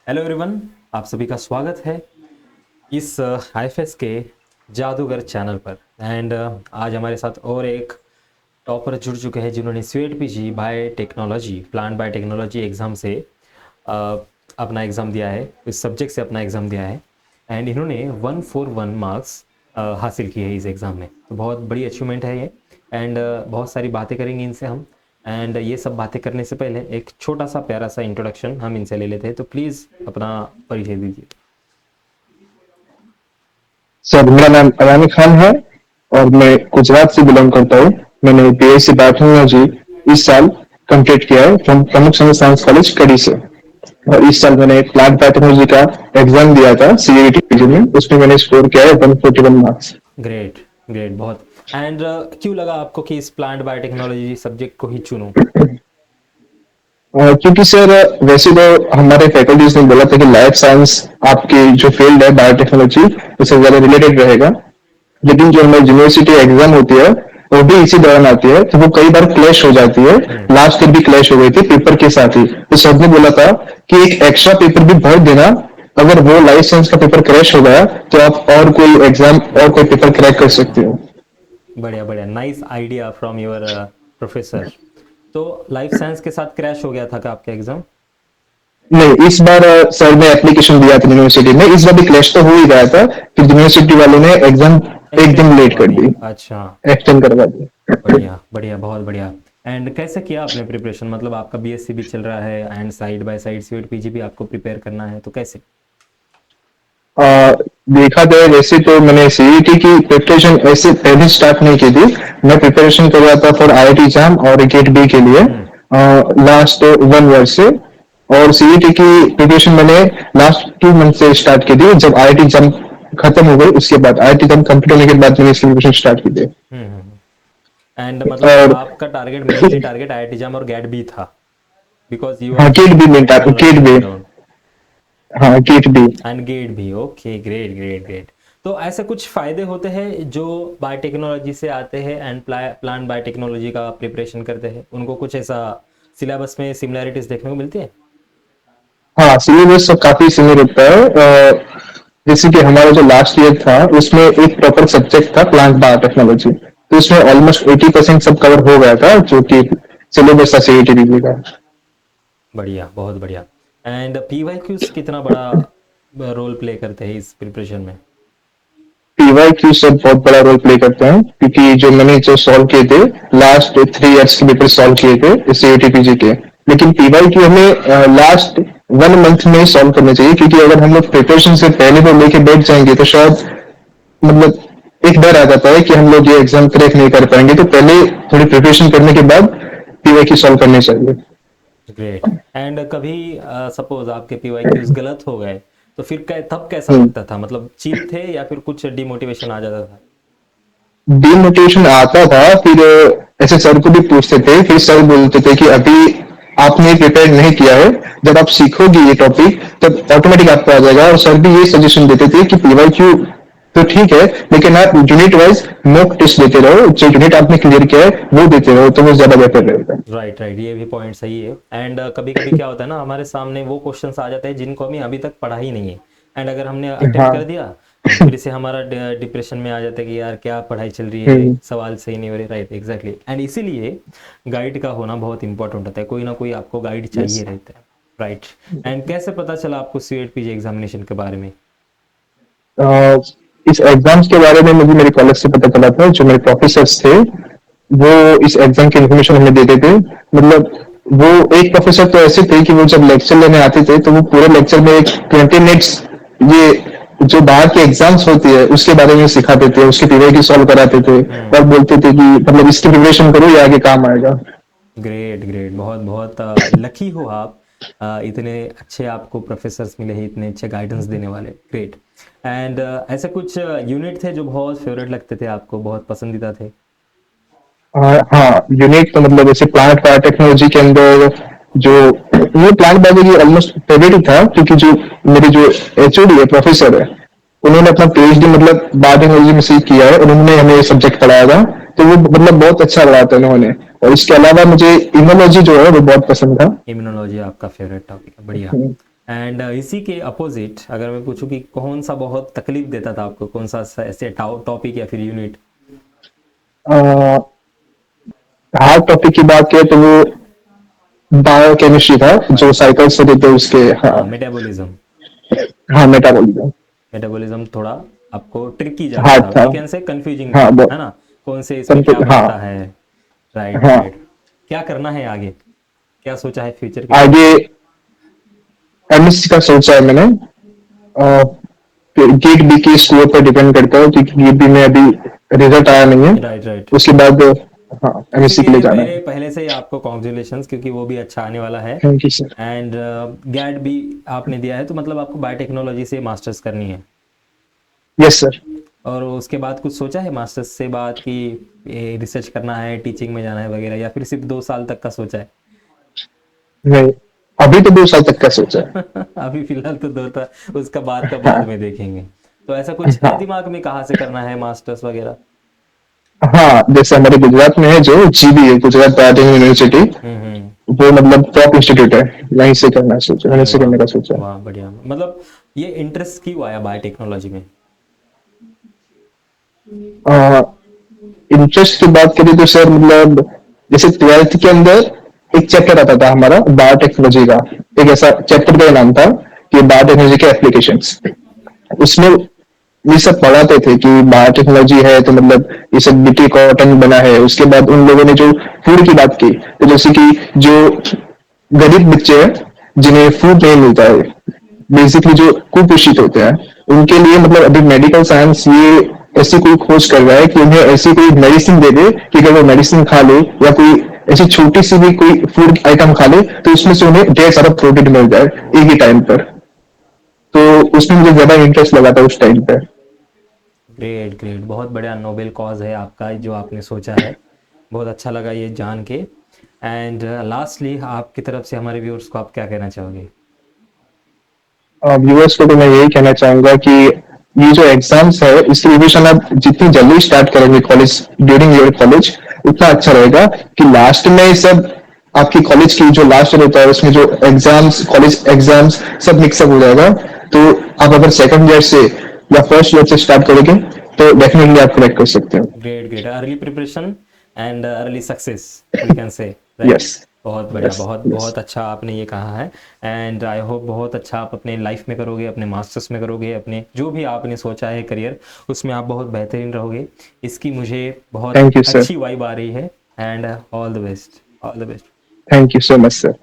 Hello everyone, आप सभी का स्वागत है इस आईएफएस के जादूगर चैनल पर। एंड आज हमारे साथ और एक टॉपर जुड़ चुके हैं जिन्होंने sweat PG bye technology plant by technology exam से अपना एग्ज़ाम दिया है, इस सब्जेक्ट से अपना एग्ज़ाम दिया है। एंड इन्होंने 141 मार्क्स हासिल किए हैं इस एग्ज़ाम में, तो बहुत बड़ी अचीवमेंट है ये। एंड बहुत सारी बातें करेंगे इनसे हम। एंड ये सब बातें करने से पहले एक छोटा सा प्यारा सा इंट्रोडक्शन हम इनसे ले लेते हैं, तो प्लीज़ अपना परिचय दीजिए। सर, मेरा नाम अयानी खान है और मैं गुजरात से बिलोंग करता हूँ। मैंने बीएससी बायोटेक्नोलॉजी इस साल कंप्लीट किया है फ्रॉम प्रमुख चंद्र साइंस कॉलेज कड़ी से। और इस साल मैंने प्लांट बायोटेक्नोलॉजी का एग्जाम दिया था सीईटी पीजी में, उसमें मैंने स्कोर किया है 141 मार्क्स। ग्रेट ग्रेट, बहुत। एंड क्यों लगा आपको कि इस प्लांट बायोटेक्नोलॉजी सब्जेक्ट को ही चुनूं? क्योंकि सर वैसे तो हमारे फैकल्टीज ने बोला था कि लाइफ साइंस आपकी जो फील्ड है बायोटेक्नोलॉजी उससे ज्यादा रिलेटेड रहेगा, लेकिन जो हमारी यूनिवर्सिटी एग्जाम होती है वो भी इसी दौरान आती है, तो वो कई बार क्लैश हो जाती है। लास्ट ईयर भी क्लैश हो गई थी पेपर के साथ ही, तो सर ने बोला था कि एक एक्स्ट्रा पेपर भी भर देना। अगर वो लाइफ साइंस का पेपर क्रैश हो गया तो आप और कोई एग्जाम और कोई पेपर क्रैक कर सकते हो। बढ़िया बढ़िया, nice idea from your professor. तो लाइफ साइंस के साथ क्रैश हो गया था क्या आपका एग्जाम? नहीं, इस बार सर ने एप्लीकेशन दिया था यूनिवर्सिटी में, इस बार भी क्लैश तो हो ही गया था, फिर यूनिवर्सिटी वालों ने एग्जाम एक एक्सटेंड दिन लेट करवा कर दी, दी, अच्छा। एक्सटेंड करवा दी। बढ़िया बढ़िया, बहुत बढ़िया। एंड कैसे किया आपने प्रिपरेशन? मतलब आपका बीएससी भी चल रहा है and side by side seat PG भी आपको प्रिपेयर करना है, तो कैसे? आ, देखा जाए वैसे तो मैंने सीईटी की प्रिपरेशन ऐसे पहले स्टार्ट नहीं की थी। मैं प्रिपरेशन कर रहा था फॉर आईआईटी एग्जाम और गेट बी के लिए हम्म लास्ट 1 ईयर से। और सीईटी की प्रिपरेशन मैंने लास्ट 2 मंथ से स्टार्ट की थी, जब आईआईटी एग्जाम खत्म हो गई उसके बाद, आईआईटी एग्जाम कंप्लीट होने के बाद मैंने इसकी प्रिपरेशन स्टार्ट की थी। एंड मतलब और आपका टारगेट, मेनली टारगेट आईआईटी जाम और गेट भी था, बिकॉज यू हाँ, आर गेट फ्रॉम भी बायोटेक्नोलॉजी गेट भी, बैकग्राउंड। हाँ गेट भी। एंड गेट भी, ओके, ग्रेट ग्रेट ग्रेट। तो ऐसे कुछ फायदे होते हैं जो बायोटेक्नोलॉजी से आते हैं एंड प्लांट बायोटेक्नोलॉजी का प्रिपरेशन करते हैं, उनको कुछ ऐसा सिलेबस में सिमिलैरिटीज देखने को मिलती है? हाँ, सिलेबस सब काफी सिमिलर होता है। जैसे कि हमारा जो लास्ट ईयर था उसमें एक प्रॉपर सब्जेक्ट था प्लांट बायोटेक्नोलॉजी, तो उसमें ऑलमोस्ट 80% सब कवर हो गया था, जो कि सिलेबस था सीईटी का। बढ़िया, बहुत बढ़िया। एंड पीवाईक्यूज कितना बड़ा रोल प्ले करते हैं इस प्रिपरेशन में? पीवाईक्यू सब बहुत बड़ा रोल प्ले करते हैं, क्योंकि जो मैंने जो सॉल्व किए थे लास्ट 3 इयर्स के पेपर सॉल्व किए थे सीईटी पीजी के, लेकिन पीवाईक्यू हमें लास्ट 1 मंथ में सॉल्व करने चाहिए, क्योंकि अगर हम लोग प्रिपरेशन से पहले वो लेके बैठ जाएंगे तो शायद मतलब एक डर आ जाता है कि हम लोग ये एग्जाम क्रैक नहीं कर पाएंगे, तो पहले थोड़ी प्रिपरेशन करने के बाद पीवाईक्यू सॉल्व करने चाहिए। ग्रेट। एंड कभी सपोज आपके पीवाईक्यूज गलत हो गए, तो फिर तब कैसा हम्म। लगता था? मतलब चिल थे या फिर कुछ डिमोटिवेशन आ जाता था? डीमोटिवेशन आता था, फिर ऐसे सर को भी पूछते थे, फिर सर बोलते थे कि अभी आपने प्रिपेयर नहीं किया है, जब आप सीखोगे ये टॉपिक तब ऑटोमेटिक आपको आ जाएगा। और सर भी ये सजेशन देते थे कि पीवाईक्यू तो ठीक है, लेकिन आप यूनिट वाइज मॉक टेस्ट देते रहो, जो यूनिट आपने क्लियर किया है वो देते रहो, तो वो ज्यादा बेहतर रहेगा। राइट राइट, ये भी पॉइंट सही है। एंड कभी कभी क्या होता है ना, हमारे सामने वो क्वेश्चंस आ जाते हैं जिनको हमें अभी तक पढ़ा ही नहीं है। एंड अगर हमने अटेम्प्ट कर हाँ। दिया, एंड फिर से हमारा डिप्रेशन में आ जाता है कि यार क्या पढ़ाई चल रही है, हम्म। सवाल सही नहीं हो रहे। Right, exactly. एंड इसीलिए गाइड का होना बहुत इंपॉर्टेंट होता है, कोई ना कोई आपको गाइड यस। चाहिए रहता है। राइट। एंड कैसे पता चला आपको सीएट पीजी एग्जामिनेशन के बारे में? इस एग्जाम्स के बारे में मुझे मेरे कॉलेज से पता चला था, जो मेरे प्रोफेसर्स थे वो इस एग्जाम की इन्फॉर्मेशन हमें देते थे। मतलब वो एक प्रोफेसर तो ऐसे थे कि वो जब लेक्चर लेने आते थे तो वो पूरे लेक्चर में एक 20 मिनट्स ये जो बाहर की एग्जाम्स होती है उसके बारे में सिखाते थे, उसके पीवाईक्यू सॉल्व कराते थे और बोलते थे कि मतलब इसकी प्रिपरेशन करो, ये आगे काम आएगा। ग्रेट ग्रेट, बहुत बहुत लकी हो आप। इतने अच्छे आपको प्रोफेसर्स मिले हैं, इतने अच्छे गाइडेंस देने वाले। ग्रेट। एंड ऐसे कुछ यूनिट थे जो बहुत फेवरेट लगते थे आपको, बहुत पसंदीदा थे? हाँ, यूनिक तो मतलब जैसे प्लांट बायोटेक्नोलॉजी के अंदर जो वो प्लांट बायोलॉजी ऑलमोस्ट फेवरेट ही था, क्योंकि जो मेरे जो एचओडी है, प्रोफेसर है, उन्होंने अपना पीएचडी मतलब बायोटेक्नोलॉजी में से किया है, उन्होंने हमें ये सब्जेक्ट पढ़ाया था, तो वो मतलब बहुत अच्छा पढ़ाया था उन्होंने। और इसके अलावा मुझे इम्यूनोलॉजी जो है वो बहुत पसंद था। इम्यूनोलॉजी आपका फेवरेट टॉपिक है, बढ़िया। एंड इसी के अपोजिट अगर मैं पूछूं कि कौन सा बहुत तकलीफ देता था आपको, कौन सा ऐसे टॉपिक या फिर यूनिट? हार्ड टॉपिक की बात करें तो वो बायोकेमिस्ट्री था, जो साइकिल से देते उसके। हाँ, हाँ, मेटाबॉलिज्म। हाँ मेटाबॉलिज्म मेटाबॉलिज्म थोड़ा आपको ट्रिकी जाता हार्ड था, था। वी कैन से कंफ्यूजिंग था, हाँ है ना? कौन से इसमें क्या हाँ, बनता है? राइट हाँ। राइट। क्या करना है आगे, क्या सोचा है फ्यूचर के लिए? आगे एमएससी का सोचा है मैंने। गेट बी के स्कोर पर डिपेंड करता है, क्योंकि गेट बी में अभी रिजल्ट आया नहीं है। Right right. उसके बाद हाँ उसी एमएससी के के लिए लिए जाना पहले है। पहले से ही आपको कॉन्ग्रेचुलेशंस, क्योंकि वो भी अच्छा आने वाला है। Thank you sir. And GATE भी आपने दिया है, तो मतलब आपको बायोटेक्नोलॉजी से मास्टर्स करनी है। Yes sir. और उसके बाद कुछ सोचा है मास्टर्स से बाद कि रिसर्च करना है, टीचिंग में जाना है वगैरह, या फिर सिर्फ 2 साल तक का सोचा है? नहीं, अभी तो 2 साल तक का सोचा है। अभी फिलहाल तो दो था, उसका बाद का बाद हाँ, में देखेंगे। तो ऐसा कुछ है हाँ, दिमाग में कहाँ से करना है मास्टर्स वगैरह? हाँ। जैसे हमारे गुजरात में है जो जीबी है, गुजरात बायोटेक यूनिवर्सिटी, हम्म। वो मतलब टॉप इंस्टीट्यूट है। वहीं से करना सोचा, वहीं अरे से वाह, करने का सोचा है। वाह बढ़िया। मतलब ये इंटरेस्ट क्यों आया बायोटेक्नोलॉजी में? इंटरेस्ट की बात करें तो सर मतलब जैसे 12th के अंदर एक चैप्टर आता था हमारा बायोटेक्नोलॉजी का। एक ऐसा चैप्टर का नाम था कि बायोटेक्नोलॉजी के एप्लीकेशंस। उसमें ये सब पढ़ाते थे कि बायोटेक्नोलॉजी है तो मतलब ये सब बीटी कॉटन बना है। उसके बाद उन लोगों ने जो फूड की बात की, तो जैसे कि जो गरीब बच्चे हैं जिन्हें फूड नहीं मिलता है, बेसिकली जो कुपोषित होते हैं, उनके लिए मतलब अभी मेडिकल साइंस ये ऐसी कोई खोज कर रहा है कि उन्हें ऐसी कोई मेडिसिन दे दे कि अगर वो मेडिसिन खा ले या कोई ऐसी छोटी सी भी कोई फूड आइटम खा ले तो उसमें से उन्हें ढेर सारा प्रोटीन मिल जाए एक ही टाइम पर। तो उसमें मुझे ज्यादा इंटरेस्ट लगा था उस टाइम पे। ग्रेट ग्रेट, बहुत बढ़िया नोबेल कॉज है आपका जो आपने सोचा है। बहुत अच्छा लगा ये जान के। एंड लास्टली आपकी तरफ से हमारे व्यूअर्स को आप क्या कहना चाहोगे? व्यूअर्स को तो मैं यही कहना चाहूंगा कि ये जो एग्जाम्स है इसकी रिविजन आप जितनी जल्दी स्टार्ट करेंगे कॉलेज, ड्यूरिंग योर कॉलेज, उतना अच्छा रहेगा। कि लास्ट में सब आपकी कॉलेज की जो लास्ट ईयर होता है उसमें जो एग्जाम्स, कॉलेज एग्जाम्स सब मिक्सअप हो जाएगा। तो आप अगर सेकंड ईयर से या फर्स्ट ईयर से स्टार्ट करोगे तो डेफिनेटली आप क्रैक कर सकते हो। Great great, early preparation and early success, we can say, right. Yes, बहुत बढ़िया, यस, बहुत यस। बहुत अच्छा आपने ये कहा है। एंड आई होप बहुत अच्छा आप अपने लाइफ में करोगे, अपने मास्टर्स में करोगे, अपने जो भी आपने सोचा है करियर, उसमें आप बहुत बेहतरीन रहोगे। इसकी मुझे बहुत थैंक यू सर। अच्छी वाइब आ रही है। And all the best, all the best. Thank you so much sir.